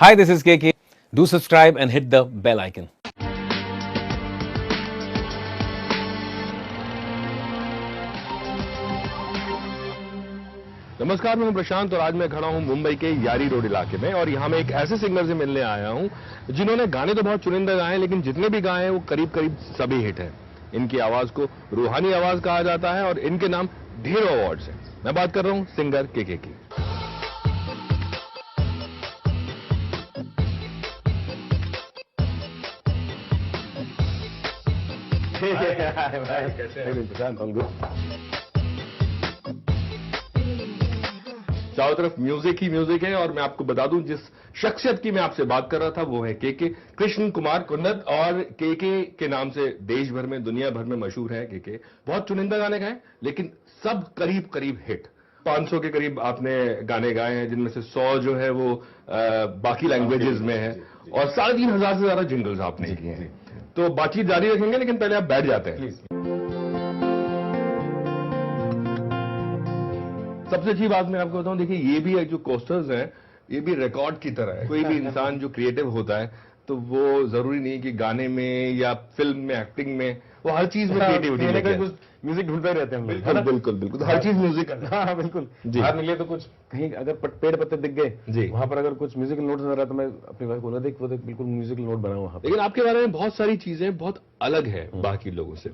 Hi, this is KK. Do subscribe and hit the bell icon. नमस्कार, मैं हूं प्रशांत और आज मैं खड़ा हूं मुंबई के यारी रोड इलाके में और यहां मैं एक ऐसे सिंगर से मिलने आया हूं जिन्होंने गाने तो बहुत चुनिंदा गाए हैं, लेकिन जितने भी गाए हैं वो करीब करीब सभी हिट हैं। इनकी आवाज को रूहानी आवाज कहा जाता है और इनके नाम ढेरों अवार्ड्स हैं। मैं बात कर रहा हूं सिंगर केके की। चारों तरफ म्यूजिक ही म्यूजिक है और मैं आपको बता दूं जिस शख्सियत की मैं आपसे बात कर रहा था वो है केके, कृष्ण कुमार कुन्नत। और केके के नाम से देश भर में दुनिया भर में मशहूर है केके। बहुत चुनिंदा गाने गाए लेकिन सब करीब करीब हिट। 500 के करीब आपने गाने गाए हैं जिनमें से 100 जो है वो बाकी लैंग्वेजेस में है और 3,500 से ज्यादा जिंगल्स आपने किए हैं। तो बातचीत जारी रखेंगे लेकिन पहले आप बैठ जाते हैं। सबसे अच्छी बात मैं आपको बताऊं, देखिए ये भी जो कोस्टर्स हैं ये भी रिकॉर्ड की तरह है। कोई भी इंसान जो क्रिएटिव होता है तो वो जरूरी नहीं कि गाने में या फिल्म में, एक्टिंग में, वो हर चीज में क्रिएटिविटी लेके आए। कुछ म्यूजिक ढूंढते रहते हैं हम लोग, है बिल्कुल ना? बिल्कुल बिल्कुल, हर चीज म्यूजिक है। हाँ बिल्कुल। जी। बाहर निकले तो कुछ कहीं अगर पेड़ पत्ते दिख जी। गए, वहां पर अगर कुछ म्यूजिकल नोट नजर आया तो मैं अपनी वाइफ को बोला, देख वो देख बिल्कुल म्यूजिकल नोट बना वहां पर। लेकिन आपके बारे में बहुत सारी चीजें बहुत अलग है बाकी लोगों से।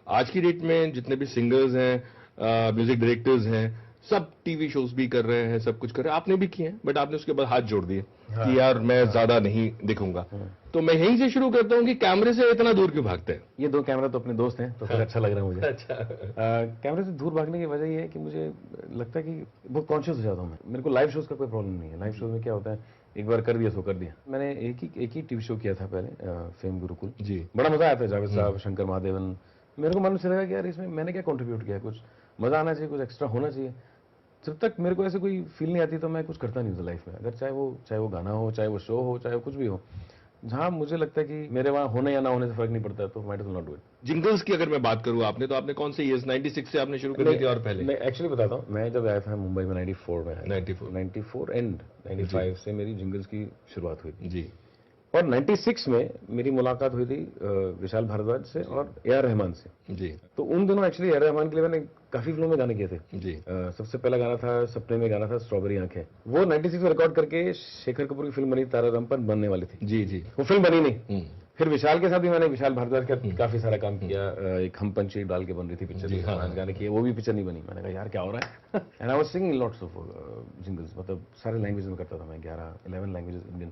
आज की डेट में जितने भी सिंगर्स हैं, म्यूजिक डायरेक्टर्स हैं, सब टीवी शोज भी कर रहे हैं, सब कुछ कर रहे हैं। आपने भी किए हैं बट आपने उसके बाद हाथ जोड़ दिए कि यार मैं ज्यादा नहीं दिखूंगा। तो मैं यहीं से शुरू करता हूं कि कैमरे से इतना दूर क्यों भागते हैं? ये दो कैमरा तो अपने दोस्त हैं तो फिर अच्छा लग रहा है मुझे। अच्छा। कैमरे से दूर भागने की वजह ये है कि मुझे लगता है कि बहुत कॉन्शियस हो जाता हूँ मैं। मेरे को लाइव शोज का कोई प्रॉब्लम नहीं है। लाइव शोज में क्या होता है, एक बार कर दिया सो कर दिया। मैंने एक ही टीवी शो किया था पहले, फेम गुरुकुल जी। बड़ा मजा आया था। जावेद साहब, शंकर महादेवन, मेरे को मन से लगा कि यार इसमें मैंने क्या कंट्रीब्यूट किया, कुछ मजा आना चाहिए, कुछ एक्स्ट्रा होना चाहिए। जब तक मेरे को ऐसे कोई फील नहीं आती तो मैं कुछ करता नहीं था लाइफ में। अगर चाहे वो गाना हो, चाहे वो शो हो, चाहे वो कुछ भी हो, जहां मुझे लगता है कि मेरे वहां होने या ना होने से फर्क नहीं पड़ता तो might as well not do it. Jingles की अगर मैं बात करूं, आपने तो आपने कौन से ईयर्स 96 से आपने शुरू कर दी थी और पहले? मैं एक्चुअली बताता हूँ, मैं जब आया था मुंबई में 94 में आया, 94 एंड 95 से मेरी जिंगल्स की शुरुआत हुई थी जी। और 96 में मेरी मुलाकात हुई थी विशाल भारद्वाज से और ए आर रहमान से। जी। तो उन दिनों एक्चुअली ए आर रहमान के लिए मैंने काफी फिल्मों में गाने किए थे। जी। सबसे पहला गाना था सपने में, गाना था स्ट्रॉबेरी आंखें। वो 96 में रिकॉर्ड करके शेखर कपूर की फिल्म बनी तारा राम पर बनने वाली थी। जी जी। वो फिल्म बनी नहीं। फिर विशाल के साथ भी मैंने विशाल भारद्वाज का काफी सारा काम किया। एक हम पंछी डाल के बन रही थी पिक्चर, पांच गाने किए, वो भी पिक्चर नहीं बनी। मैंने कहा यार क्या हो रहा है। And I was singing lots of jingles, मतलब सारे लैंग्वेज में करता था मैं, 11 languages Indian.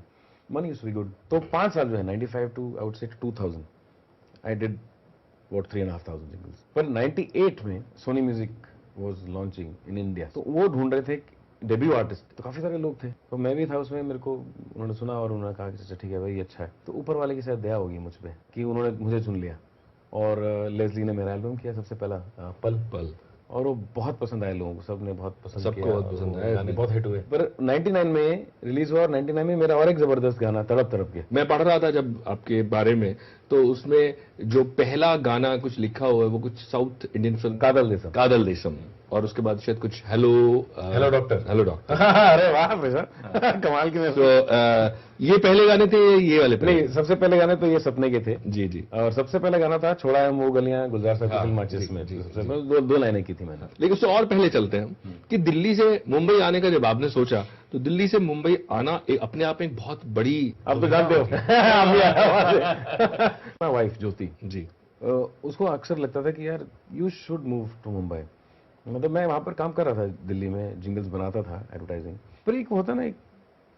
Money used to be good. तो 5 साल जो है 95 to I would say 2000 I did what 3,500 jingles. पर 98 में Sony music was launching in India, तो वो ढूंढ रहे थे डेब्यू आर्टिस्ट। तो काफी सारे लोग थे तो मैं भी था उसमें। मेरे को उन्होंने सुना और उन्होंने कहा कि अच्छा ठीक है भाई, अच्छा है। तो ऊपर वाले की शायद दया होगी मुझ पे कि उन्होंने मुझे चुन लिया। और लेस्ली ने मेरा एल्बम किया सबसे पहला, पल पल, और वो बहुत पसंद आया लोगों को, सबने बहुत पसंद सबको किया, बहुत पसंद आया, गाने बहुत हिट हुए। पर 99 में रिलीज हुआ और 99 में मेरा और एक जबरदस्त गाना तड़प तड़प के। मैं पढ़ रहा था जब आपके बारे में, तो उसमें जो पहला गाना कुछ लिखा हुआ है वो कुछ साउथ इंडियन फिल्म कादल देशम और उसके बाद शायद कुछ हेलो डॉक्टर। Hello doctor. अरे वाह भैया, कमाल की। तो ये पहले गाने थे, ये वाले पहले? नहीं, सबसे पहले गाने तो ये सपने के थे। जी जी। और सबसे पहला गाना था छोड़ा है वो गलियां, गुलजार साहब की फिल्म माचिस में। सबसे पहले दो लाइनें की थी मैंने। लेकिन उससे और पहले चलते हैं कि दिल्ली से मुंबई आने का जब आपने सोचा, तो दिल्ली से मुंबई आना अपने आप में एक बहुत बड़ी, आप तो जानते हो। माय वाइफ ज्योति जी, उसको अक्सर लगता था कि यार you should move to Mumbai. मतलब मैं वहां पर काम कर रहा था दिल्ली में, जिंगल्स बनाता था, एडवर्टाइजिंग। पर एक होता ना, एक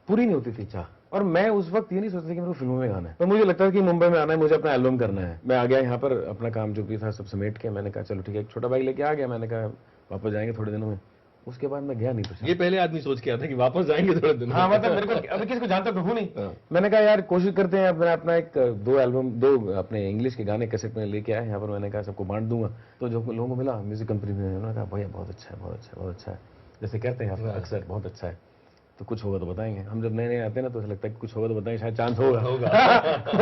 पूरी नहीं होती थी चाह। और मैं उस वक्त ये नहीं सोचता कि मेरे को फिल्मों में गाना है, तो मुझे लगता था कि मुंबई में आना है, मुझे अपना एल्बम करना है। मैं आ गया यहाँ पर, अपना काम जो भी था सब समेट के मैंने कहा चलो ठीक है, एक छोटा बाइक लेके आ गया। मैंने कहा वापस जाएंगे थोड़े दिनों में। उसके बाद मैं गया नहीं प्रशांत। ये पहले आदमी सोच के आता कि वापस जाएंगे थोड़े दिन। हाँ मतलब मेरे को अभी किसी को जानता तो हूँ नहीं। मैंने कहा यार कोशिश करते हैं, अपना एक दो अपने इंग्लिश के गाने कैसेट में लेके आए यहाँ पर। मैंने कहा सबको बांट दूंगा। तो जो लोगों को मिला म्यूजिक कंपनी में, उन्होंने कहा भैया बहुत अच्छा है, बहुत अच्छा है, बहुत अच्छा है, जैसे कहते हैं अक्सर बहुत अच्छा है। तो कुछ होगा तो बताएंगे। हम जब नए नए आते हैं ना तो ऐसा लगता है कि कुछ होगा तो बताएंगे, शायद चांस होगा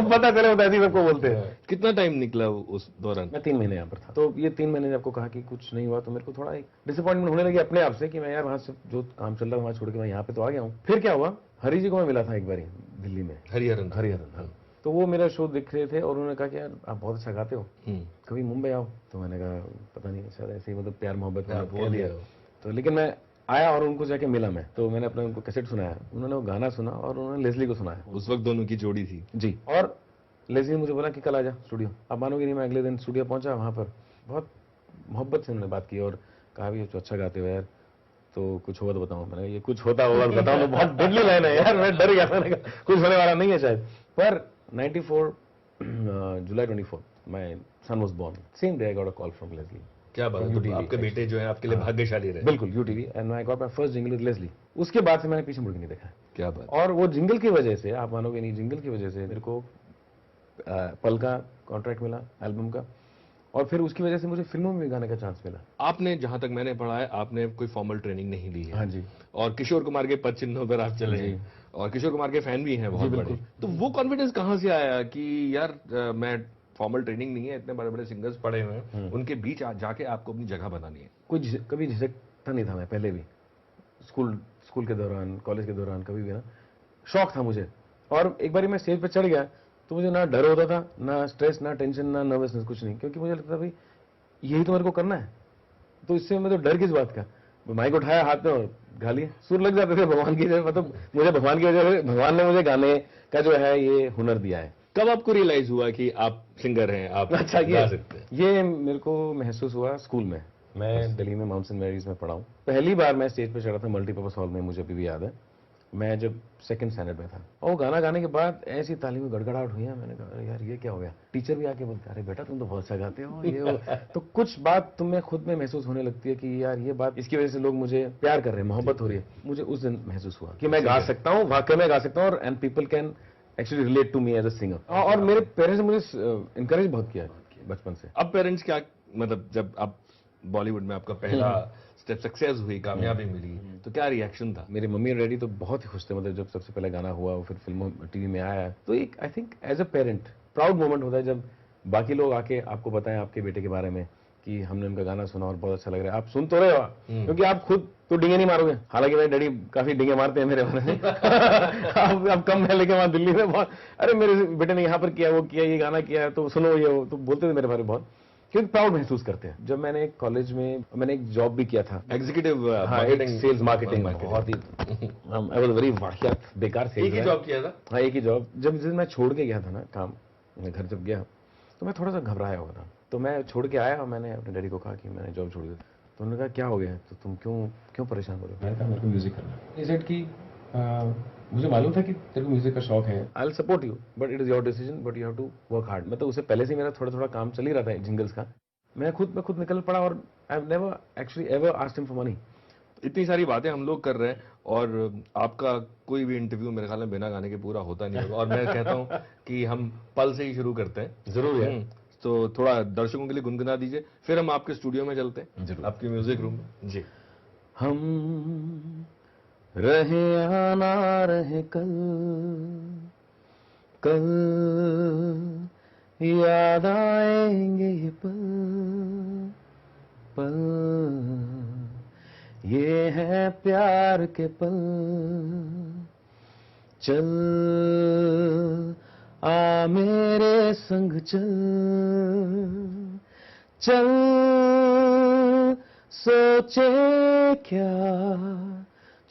पता चले, तो ऐसे ही सबको बोलते हैं। कितना टाइम निकला उस दौरान? मैं 3 महीने यहाँ पर था, तो ये 3 महीने ने आपको कहा कि कुछ नहीं हुआ, तो मेरे को थोड़ा एक डिसअपॉइंटमेंट होने लगी अपने आप से कि मैं यार वहाँ से जो काम चल रहा है वहाँ छोड़ के मैं यहाँ पे तो आ गया हूँ। फिर क्या हुआ, हरी जी को मैं मिला था एक बारी दिल्ली में, हरिहरन। हरिहरन, हाँ। तो वो मेरा शो देख रहे थे और उन्होंने कहा कि यार आप बहुत अच्छा गाते हो, कभी मुंबई आओ। तो मैंने कहा पता नहीं, शायद ऐसे ही मतलब प्यार मोहब्बत में कह दिया। तो लेकिन मैं आया और उनको जाके मिला मैं, तो मैंने अपने उनको कैसेट सुनाया, उन्होंने वो गाना सुना और उन्होंने लेस्ली को सुनाया। उस वक्त दोनों की जोड़ी थी जी। और लेस्ली ने मुझे बोला कि कल आ जा स्टूडियो। आप मानोगे नहीं, मैं अगले दिन स्टूडियो पहुंचा, वहाँ पर बहुत मोहब्बत से उन्होंने बात की और कहा भी तो अच्छा गाते हो यार, तो कुछ होगा तो बताऊँ। मैंने कहा ये कुछ होता होगा तो बताऊँ, तो बहुत डेडली लाइन है यार, मैं डर गया, मैंने कहा कुछ होने वाला नहीं है शायद। पर 94 July 24 my son was born. Same day I got a call from Leslie. क्या बात है, तो आपके बेटे जो है आपके लिए भाग्यशाली रहे। बिल्कुल, UTV, and I got my first jingle with Leslie. उसके बाद से मैंने पीछे मुड़ के नहीं देखा। क्या बात। और वो जिंगल की वजह से, आप मानोगे नहीं, जिंगल की वजह से मेरे को पल का कॉन्ट्रैक्ट मिला एल्बम का, और फिर उसकी वजह से मुझे फिल्मों में भी गाने का चांस मिला। आपने, जहां तक मैंने पढ़ा है, आपने कोई फॉर्मल ट्रेनिंग नहीं ली है। हाँ जी। और किशोर कुमार के पद चिन्हों पर आप चले हैं और किशोर कुमार के फैन भी हैं बहुत बड़े। तो वो कॉन्फिडेंस कहां से आया कि यार मैं फॉर्मल ट्रेनिंग नहीं है, इतने बड़े बड़े सिंगर्स पड़े हुए हैं, उनके बीच जाके आपको अपनी जगह बनानी है? कभी झिझकता नहीं था मैं पहले भी, स्कूल के दौरान, कॉलेज के दौरान, कभी भी ना, शौक था मुझे। और एक बार मैं स्टेज पर चढ़ गया तो मुझे ना डर होता था, ना स्ट्रेस, ना टेंशन, ना नर्वसनेस, कुछ नहीं, क्योंकि मुझे लगता था भाई यही तो मेरे को करना है, तो इससे मैं तो डर किस बात का। माइक उठाया हाथ में और गा लिए, सुर लग जाते थे भगवान की वजह, मतलब मुझे भगवान की वजह से, भगवान ने मुझे गाने का जो है ये हुनर दिया है। कब आपको रियलाइज हुआ कि आप सिंगर हैं, आप अच्छा गा सकते हैं? ये मेरे को महसूस हुआ स्कूल में। मैं दिल्ली में माउंट सेंट मैरीज में पढ़ा हूँ। पहली बार मैं स्टेज पे चढ़ा था मल्टीपर्पज हॉल में, मुझे अभी भी याद है, मैं जब सेकंड स्टैंडर्ड में था। और वो गाना गाने के बाद ऐसी ताली में गड़गड़ाहट हुई है, मैंने कहा अरे यार ये क्या हो गया। टीचर भी आके बोलते अरे बेटा तुम तो बहुत अच्छा गाते हो, ये हो। तो कुछ बात तुम्हें खुद में महसूस होने लगती है कि यार ये बात, इसकी वजह से लोग मुझे प्यार कर रहे हैं, मोहब्बत हो रही है। मुझे उस दिन महसूस हुआ कि मैं गा सकता हूँ, वाकई में गा सकता हूँ, and people can actually relate to me as a singer. और मेरे पेरेंट्स ने मुझे इंकरेज बहुत किया बचपन से। अब पेरेंट्स क्या, मतलब जब आप बॉलीवुड में आपका पहला स्टेप सक्सेस हुई, कामयाबी मिली, तो क्या रिएक्शन था? मेरे मम्मी और डैडी तो बहुत ही खुश थे, मतलब जब सबसे पहले गाना हुआ और फिर फिल्मों टीवी में आया, तो एक I think as a parent proud moment होता है जब बाकी लोग आके आपको बताएं आपके बेटे के बारे में कि हमने उनका गाना सुना और बहुत अच्छा लग रहा है। आप सुन तो रहे हो, क्योंकि आप खुद तो डिंगे नहीं मारोगे, हालांकि मेरे डैडी काफी डिंगे मारते हैं मेरे बारे में अब कम है, लेकिन वहां दिल्ली में बहुत, अरे मेरे बेटे ने यहाँ पर किया, वो किया, ये गाना किया है, तो सुनो ये वो, तो बोलते थे मेरे बारे में बहुत, क्योंकि प्राउड महसूस करते हैं। जब मैंने कॉलेज में मैंने एक जॉब भी किया था, एग्जीक्यूटिव सेल्स मार्केटिंग, बहुत ही आई वाज वेरी वाहियात बेकार सेल्स। एक ही जॉब किया था? हाँ, एक ही जॉब। जब मैं छोड़ के गया था ना काम, मैं घर जब गया तो मैं थोड़ा सा घबराया हुआ था, तो मैं छोड़ के आया और मैंने अपने डैडी को कहा कि मैंने जॉब छोड़ दी। तो उन्होंने कहा क्या हो गया है, तो तुम क्यों परेशान हो रहे हो? मैंने कहा मेरे को म्यूजिक करना है। सेड कि मुझे मालूम था कि तेरे को म्यूजिक का शौक है, I will support you, but it is your decision, but you have to work hard. मतलब उससे पहले से मेरा थोड़ा थोड़ा काम चल ही रहा था जिंगल्स का, मैं खुद निकल पड़ा, और I have never actually ever asked him for money. इतनी सारी बातें हम लोग कर रहे हैं और आपका कोई भी इंटरव्यू मेरे ख्याल में बिना गाने के पूरा होता नहीं होगा, और मैं कहता हूं कि हम पल से ही शुरू करते हैं। जरूर है। तो थोड़ा दर्शकों के लिए गुनगुना दीजिए, फिर हम आपके स्टूडियो में चलते हैं, जरूर। आपके म्यूजिक रूम में। जी। हम रहे या ना रहे कल याद आएंगे ये पल ये है प्यार के पल। चल आ मेरे संग चल सोचे क्या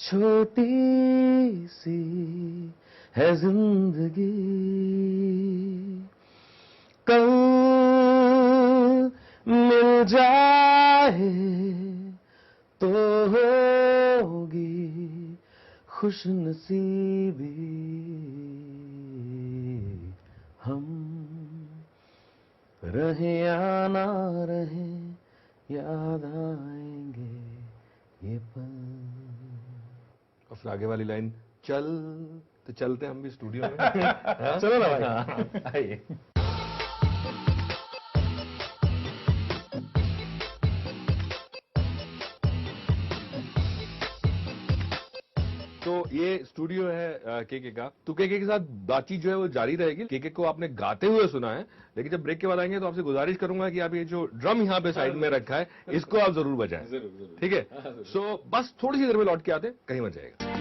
छोटी सी है जिंदगी। कल मिल जाए तो होगी खुश नसीबी। हम रहे या ना रहे याद आएंगे ये पल। और फिर आगे वाली लाइन, चल तो चलते हम भी स्टूडियो में। चलो ना भाई, आइए। तो ये स्टूडियो है केके का, तो केके के साथ बातचीत जो है वो जारी रहेगी। केके को आपने गाते हुए सुना है, लेकिन जब ब्रेक के बाद आएंगे तो आपसे गुजारिश करूंगा कि आप ये जो ड्रम यहाँ पे साइड में रखा है इसको आप जरूर बजाएं। ठीक है, सो बस थोड़ी सी देर में लौट के आते, कहीं मत जाएगा।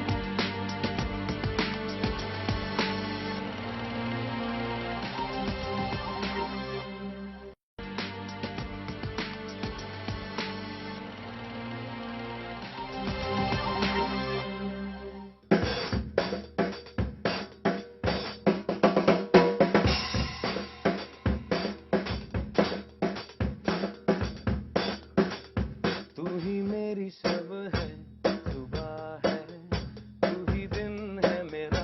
तू ही मेरी सब है, सुबह है, तू ही दिन है मेरा,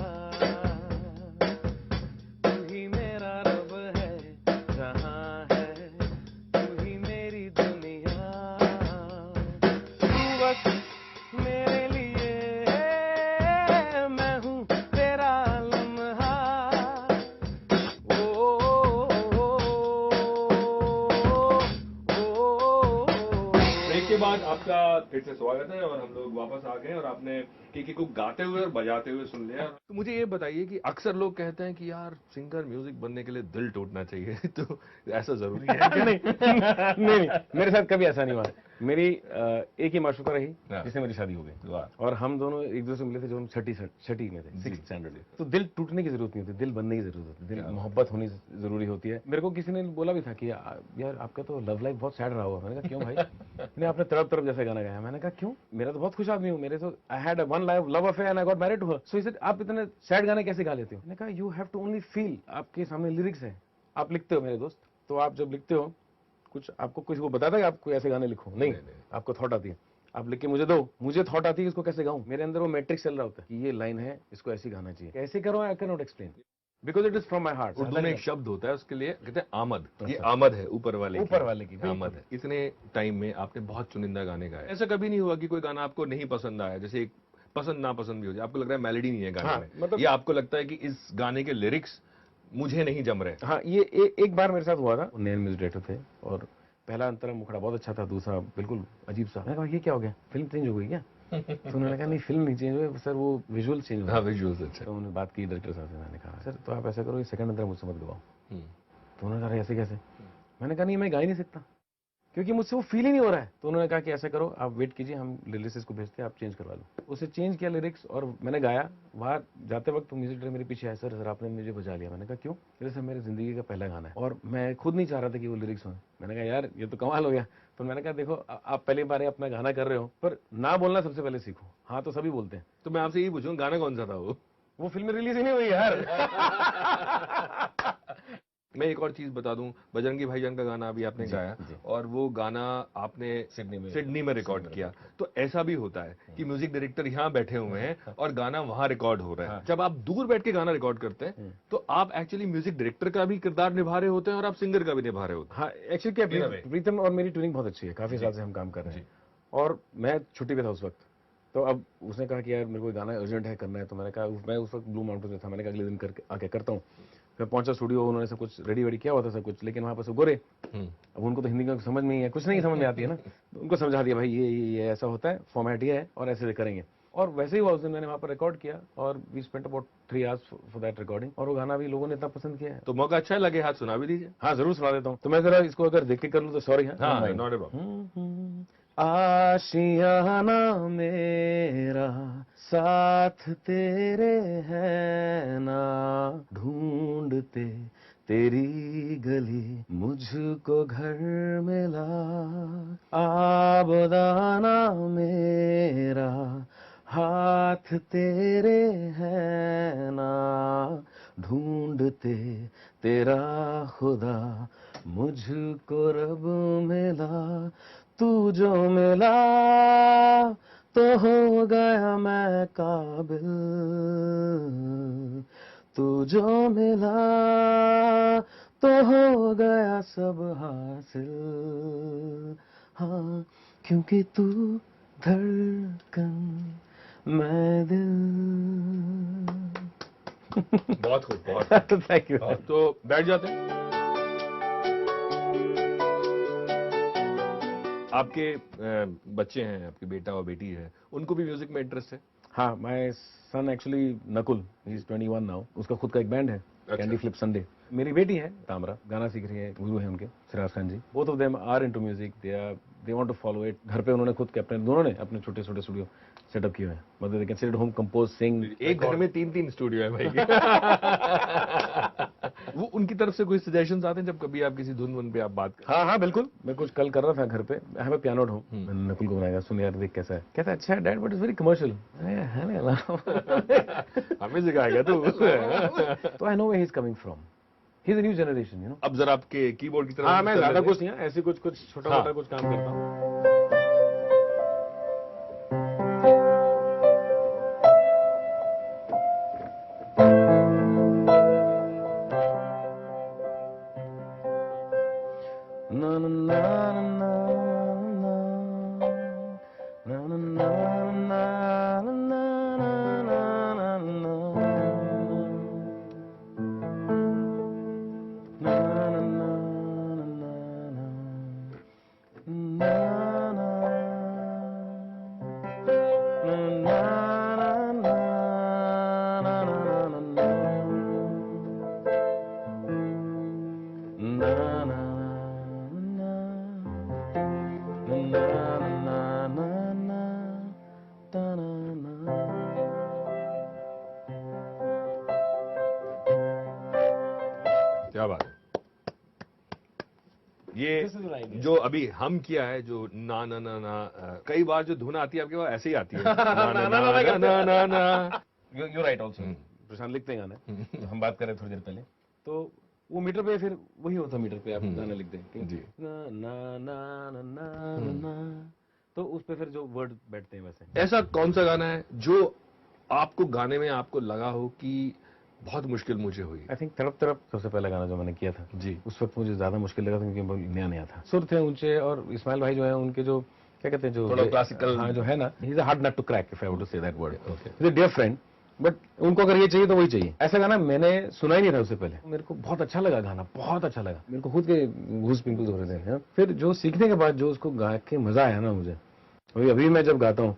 तू ही मेरा रब है, जहां है, तू ही मेरी दुनिया, तू बस मेरे लिए, मैं हूँ तेरा लम्हा, ब्रेक के बाद आपका फिर से स्वागत है और हम लोग वापस आ गए और आपने केके को गाते हुए और बजाते हुए सुन लिया। तो मुझे ये बताइए कि अक्सर लोग कहते हैं कि यार सिंगर म्यूजिक बनने के लिए दिल टूटना चाहिए, तो ऐसा जरूरी है क्या? नहीं, मेरे साथ कभी ऐसा नहीं हुआ। मेरी एक ही माशूका रही हाँ। जिससे मेरी शादी हो गई, वाह। और हम दोनों एक दूसरे से मिले थे जो हम छठी में थे, 6th स्टैंडर्ड में। तो दिल टूटने की जरूरत नहीं होती, दिल बनने की जरूरत होती है, दिल मोहब्बत होनी जरूरी होती है। मेरे को किसी ने बोला भी था कि यार आपका तो लव लाइफ बहुत सैड रहा होगा। मैंने कहा क्यों भाई? नहीं, आपने तरफ तरफ जैसे गाना गाया। मैंने कहा क्यों? मेरा तो बहुत खुश आदमी हूँ, मेरे तो I had one love affair and I got married to her. So आप इतने सैड गाने कैसे गा लेते हो? मैंने कहा you have to only feel, आपके सामने लिरिक्स है, आप लिखते हो मेरे दोस्त, तो आप जब लिखते हो कुछ, आपको कुछ वो बताता है कि आप कोई ऐसे गाने लिखो? नहीं, आपको थॉट आती है, आप लिख के मुझे दो, मुझे थॉट आती है इसको कैसे गाऊं। मेरे अंदर वो मैट्रिक्स चल रहा होता है कि ये लाइन है, इसको ऐसे गाना चाहिए, कैसे करो I can not explain, because it is from my heart. Urdu में एक शब्द होता है उसके लिए, कहते हैं आमद। ये आमद है ऊपर वाले की आमद है। इतने टाइम में आपने बहुत चुनिंदा गाने गाए, ऐसा कभी नहीं हुआ कि कोई गाना आपको नहीं पसंद आया? जैसे एक पसंद नापसंद भी हो जाए, आपको लग रहा है मेलोडी नहीं है गाने में, मतलब या आपको लगता है कि इस गाने के लिरिक्स मुझे नहीं जम रहे? हाँ, ये एक बार मेरे साथ हुआ था। नए म्यूजिक डायरेक्टर थे और पहला अंतरा मुखड़ा बहुत अच्छा था, दूसरा बिल्कुल अजीब सा। मैंने कहा ये क्या हो गया, फिल्म चेंज हो गई क्या? तो उन्होंने कहा नहीं, फिल्म नहीं चेंज हुई सर, वो विजुअल चेंज हुआ। हाँ, विजुअल्स अच्छा। तो उन्होंने बात की डायरेक्टर साहब से। मैंने कहा सर तो आप ऐसा करो, ये सेकंड अंतरा मुझसे मत गवाओ। तो उन्होंने कहा ऐसे कैसे? मैंने कहा नहीं, मैं गा ही नहीं सकता क्योंकि मुझसे वो फील ही नहीं हो रहा है। तो उन्होंने कहा कि ऐसा करो, आप वेट कीजिए, हम लिरिक्स को भेजते हैं, आप चेंज करवा लो। उसे चेंज किया लिरिक्स और मैंने गाया। वहां जाते वक्त तो म्यूजिक डायरेक्टर मेरे पीछे आया, सर आपने मुझे बजा लिया। मैंने कहा क्यों? मेरे सर मेरी जिंदगी का पहला गाना है और मैं खुद नहीं चाह रहा था कि वो लिरिक्स हो। मैंने कहा यार ये तो कमाल हो गया। तो मैंने कहा देखो, आप पहली बार अपना गाना कर रहे हो, पर ना बोलना सबसे पहले सीखो। हाँ तो सभी बोलते हैं। तो मैं आपसे यही पूछूं, गाना कौन सा था वो फिल्म रिलीज ही नहीं हुई यार। मैं एक और चीज बता दूं, बजरंगी भाईजान का गाना अभी आपने गाया और वो गाना आपने सिडनी में रिकॉर्ड किया। तो ऐसा भी होता है कि म्यूजिक डायरेक्टर यहाँ बैठे हुए हैं और गाना वहां रिकॉर्ड हो रहा है। जब आप दूर बैठ के गाना रिकॉर्ड करते हैं तो आप एक्चुअली म्यूजिक डायरेक्टर का भी किरदार निभा रहे होते हैं और आप सिंगर का भी निभा रहे होते हैं। हाँ, एक्चुअली क्या, प्रीतम और मेरी ट्यूनिंग बहुत अच्छी है, काफी साल से हम काम कर रहे हैं और मैं छुट्टी पे था उस वक्त। तो अब उसने कहा कि यार मेरे को गाना अर्जेंट है, करना है। तो मैंने कहा, मैं उस वक्त ब्लू माउंटेन में था, मैंने कहा अगले दिन करके आके करता हूँ। फिर पहुंचा स्टूडियो, उन्होंने सब कुछ रेडी वेडी किया हुआ था सब कुछ, लेकिन वहां पर सब गोरे। अब उनको तो हिंदी का समझ में ही है, कुछ नहीं समझ में आती है ना। तो उनको समझा दिया भाई ये ऐसा होता है, फॉर्मेट ये है और ऐसे करेंगे। और वैसे ही हुआ, उस दिन मैंने वहां पर रिकॉर्ड किया और we spent about 3 hours for that recording. और वो गाना भी लोगों ने इतना पसंद किया है। तो मौका अच्छा लगे, हाथ सुना भी दीजिए। हाँ जरूर सुना देता हूँ। तो मैं जरा इसको अगर देख के कर लूँ तो सॉरी। हाँ, नॉट ए प्रॉब्लम। आशियाना मेरा साथ तेरे है ना, ढूंढते तेरी गली मुझको घर मिला। आबदाना मेरा हाथ तेरे है ना, ढूंढते तेरा खुदा मुझको रब मिला। तू जो मिला तो हो गया मैं काबिल, तू जो मिला तो हो गया सब हासिल। हाँ क्योंकि तू धड़कन मैं दिल। बहुत खूब, बहुत थैंक यू। तो बैठ जाते हैं। आपके बच्चे हैं, आपकी बेटा और बेटी है, उनको भी म्यूजिक में इंटरेस्ट है? हाँ, my son actually Nakul, he is 21 now, उसका खुद का एक बैंड है, कैंडी फ्लिप संडे। मेरी बेटी है तामरा, गाना सीख रही है, गुरु है उनके Siraj Khan ji. Both of them are into music, they want to follow it. घर पे उन्होंने खुद के अपने दोनों ने अपने छोटे छोटे स्टूडियो सेटअप किए हैं, मतलब they can sit at home, compose, sing. एक घर में 3-3 स्टूडियो है भाई। वो उनकी तरफ से कोई सजेशंस आते हैं जब कभी आप किसी धुन पे आप बात कर? हाँ हाँ बिल्कुल, मैं कुछ कल कर रहा था घर पे, I have a piano at home, मैंने नकुल को बनाया, सुन यार देख कैसा है, कहता है अच्छा है dad but it's very commercial. हमें सिखाएगा तू। तो I know where he is coming from, he is a new generation, you know. अब जरा आपके कीबोर्ड की तरफ। हाँ, मैं ज्यादा कुछ नहीं है, ऐसे कुछ छोटा मोटा कुछ काम करता हूँ। ना ना ना ना ना ना ना ना ना ना क्या बात है। ये जो अभी हम किया है, जो ना ना ना ना, कई बार जो धुन आती है आपके पास ऐसे ही आती है। ना ना ना ना ना ना ना। You right also. प्रशांत लिखते हैं गाने, हम बात करें थोड़ी देर पहले, तो वो मीटर पे फिर वही होता, मीटर पे आप गाना लिख दें जी। ना ना ना ना ना ना, तो उस पे फिर जो वर्ड बैठते हैं वैसे। ऐसा कौन सा गाना है जो आपको गाने में आपको लगा हो कि बहुत मुश्किल मुझे हुई? आई थिंक तड़प तड़प सबसे पहला गाना जो मैंने किया था जी। उस वक्त मुझे ज्यादा मुश्किल लगा था, क्योंकि बहुत नया नया था, सुर थे ऊंचे, और इस्माइल भाई जो है उनके जो क्या कहते हैं, जो थोड़ा क्लासिकल। हाँ जो है ना, he is hard nut to crack, if I want to say that word, is a dear friend, but उनको अगर ये चाहिए तो वही चाहिए। ऐसा गाना मैंने सुना ही नहीं था उससे पहले, मेरे को बहुत अच्छा लगा गाना, बहुत अच्छा लगा, मेरे को खुद के घूस पिंपल्स हो रहे थे। फिर जो सीखने के बाद जो उसको गा के मजा आया ना मुझे, अभी मैं जब गाता हूँ,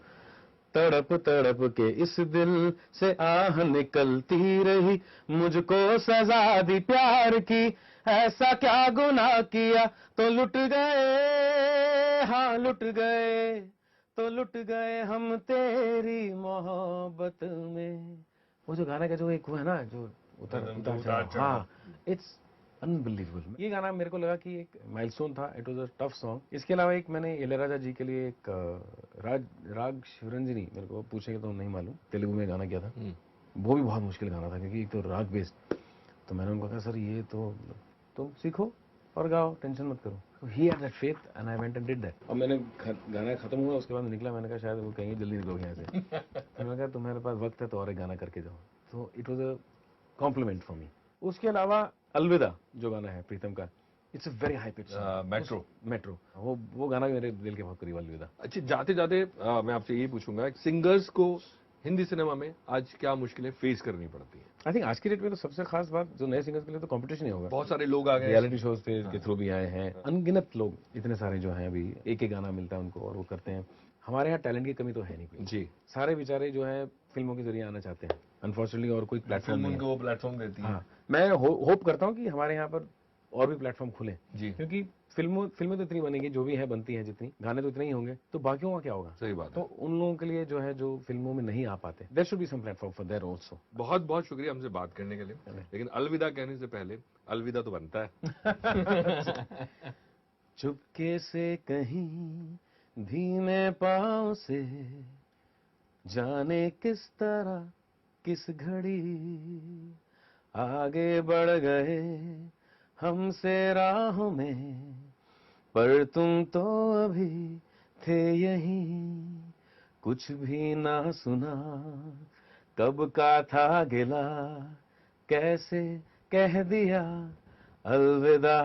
तड़प तड़प के इस दिल से आह निकलती रही, मुझको सजा दी प्यार की, ऐसा क्या गुनाह किया तो लुट गए, हाँ लुट गए, तो लुट गए हम तेरी मोहब्बत में। वो जो गाना का जो एक वो है ना, जो उतार चढ़ाव, हाँ, इट्स अनबिलीवेबल। ये गाना मेरे को लगा कि एक माइलस्टोन था, it was a tough song. इसके अलावा एक मैंने इलैयाराजा जी के लिए एक राग शिवरंजनी, मेरे को पूछेंगे तो नहीं मालूम, तेलुगु में गाना किया था, वो भी बहुत मुश्किल गाना था, क्योंकि एक तो राग बेस्ड। तो मैंने उनको कहा सर ये तो तुम सीखो और गाओ, टेंशन मत करो। तो he had that faith and I went and did that. और मैंने गाना खत्म हुआ, उसके बाद निकला, मैंने कहा शायद वो कहेंगे जल्दी निकलो यहाँ से। तो मैंने कहा तुम्हारे पास वक्त है तो और एक गाना करके जाओ। तो it was a compliment for me. उसके अलावा अलविदा जो गाना है प्रीतम का, it's a very high pitch. Metro वो गाना मेरे दिल के बहुत करीब, अलविदा। अच्छा, जाते जाते मैं आपसे ये पूछूंगा, सिंगर्स को हिंदी सिनेमा में आज क्या मुश्किलें फेस करनी पड़ती हैं? आई थिंक आज की डेट में तो सबसे खास बात, जो नए सिंगर्स के लिए तो कंपटीशन ही होगा। बहुत सारे लोग आ गए, रियलिटी शोज के थ्रू भी आए हैं, अनगिनत लोग इतने सारे जो हैं, अभी एक एक गाना मिलता है उनको और वो करते हैं। हमारे यहाँ टैलेंट की कमी तो है नहीं कोई जी। सारे बेचारे जो है फिल्मों के जरिए आना चाहते हैं, अनफॉर्चुनेटली और कोई प्लेटफॉर्म नहीं है। उनको प्लेटफॉर्म देती है। हाँ, मैं होप करता हूँ कि हमारे यहाँ पर और भी प्लेटफॉर्म खुले जी। क्योंकि फिल्में तो इतनी बनेंगी, जो भी है बनती है जितनी, गाने तो इतने ही होंगे, तो बाकियों का क्या होगा? सही बात तो है। उन लोगों के लिए जो है, जो फिल्मों में नहीं आ पाते, there should be some platform for there also. बहुत बहुत शुक्रिया हमसे बात करने के लिए, लेकिन अलविदा कहने से पहले अलविदा तो बनता है। चुपके से कहीं धीमे पाँव से, जाने किस तरह किस घड़ी आगे बढ़ गए हमसे राहों में, पर तुम तो अभी थे यहीं, कुछ भी ना सुना कब का था गिला, कैसे कह दिया अलविदा।